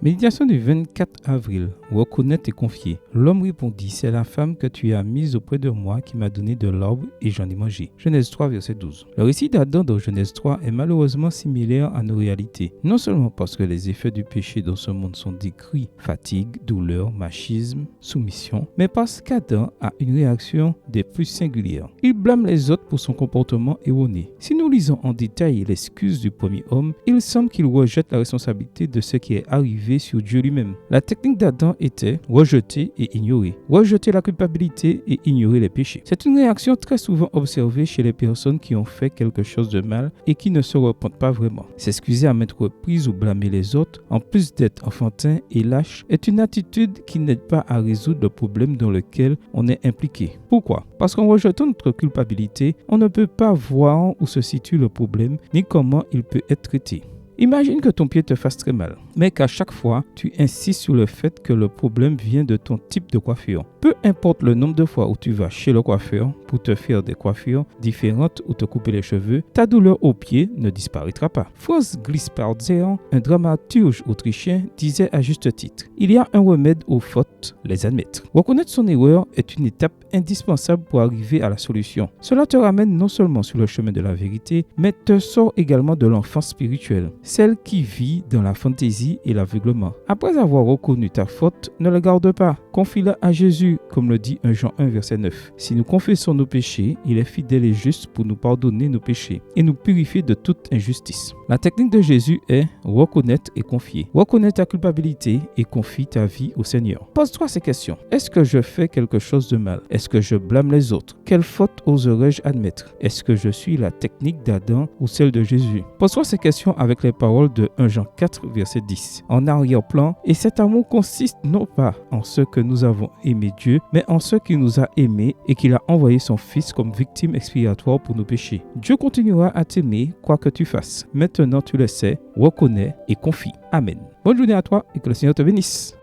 Méditation du 24 avril. Reconnaître et confier. L'homme répondit, c'est la femme que tu as mise auprès de moi qui m'a donné de l'arbre et j'en ai mangé. Genèse 3, verset 12. Le récit d'Adam dans Genèse 3 est malheureusement similaire à nos réalités. Non seulement parce que les effets du péché dans ce monde sont décrits, fatigue, douleur, machisme, soumission, mais parce qu'Adam a une réaction des plus singulières. Il blâme les autres pour son comportement erroné. Si nous lisons en détail l'excuse du premier homme, il semble qu'il rejette la responsabilité de ce qui est arrivé sur Dieu lui-même. La technique d'Adam était rejeter et ignorer. Rejeter la culpabilité et ignorer les péchés. C'est une réaction très souvent observée chez les personnes qui ont fait quelque chose de mal et qui ne se repentent pas vraiment. S'excuser à maintes reprises ou blâmer les autres, en plus d'être enfantin et lâche, est une attitude qui n'aide pas à résoudre le problème dans lequel on est impliqué. Pourquoi? Parce qu'en rejetant notre culpabilité, on ne peut pas voir où se situe le problème ni comment il peut être traité. Imagine que ton pied te fasse très mal, mais qu'à chaque fois, tu insistes sur le fait que le problème vient de ton type de coiffure. Peu importe le nombre de fois où tu vas chez le coiffeur pour te faire des coiffures différentes ou te couper les cheveux, ta douleur au pied ne disparaîtra pas. Franz Glispardzer, un dramaturge autrichien, disait à juste titre, « Il y a un remède aux fautes, les admettre. » Reconnaître son erreur est une étape indispensable pour arriver à la solution. Cela te ramène non seulement sur le chemin de la vérité, mais te sort également de l'enfance spirituelle, celle qui vit dans la fantaisie et l'aveuglement. Après avoir reconnu ta faute, ne le garde pas. Confie-la à Jésus, comme le dit 1 Jean 1, verset 9. Si nous confessons nos péchés, il est fidèle et juste pour nous pardonner nos péchés et nous purifier de toute injustice. La technique de Jésus est reconnaître et confier. Reconnais ta culpabilité et confie ta vie au Seigneur. Pose-toi ces questions. Est-ce que je fais quelque chose de mal? Est-ce que je blâme les autres? Quelle faute oserais-je admettre? Est-ce que je suis la technique d'Adam ou celle de Jésus? Pose-toi ces questions avec les paroles de 1 Jean 4, verset 10. En arrière-plan, et cet amour consiste non pas en ce que nous avons aimé Dieu, mais en ce qu'il nous a aimés et qu'il a envoyé son Fils comme victime expiatoire pour nos péchés. Dieu continuera à t'aimer quoi que tu fasses. Maintenant tu le sais, reconnais et confie. Amen. Bonne journée à toi et que le Seigneur te bénisse.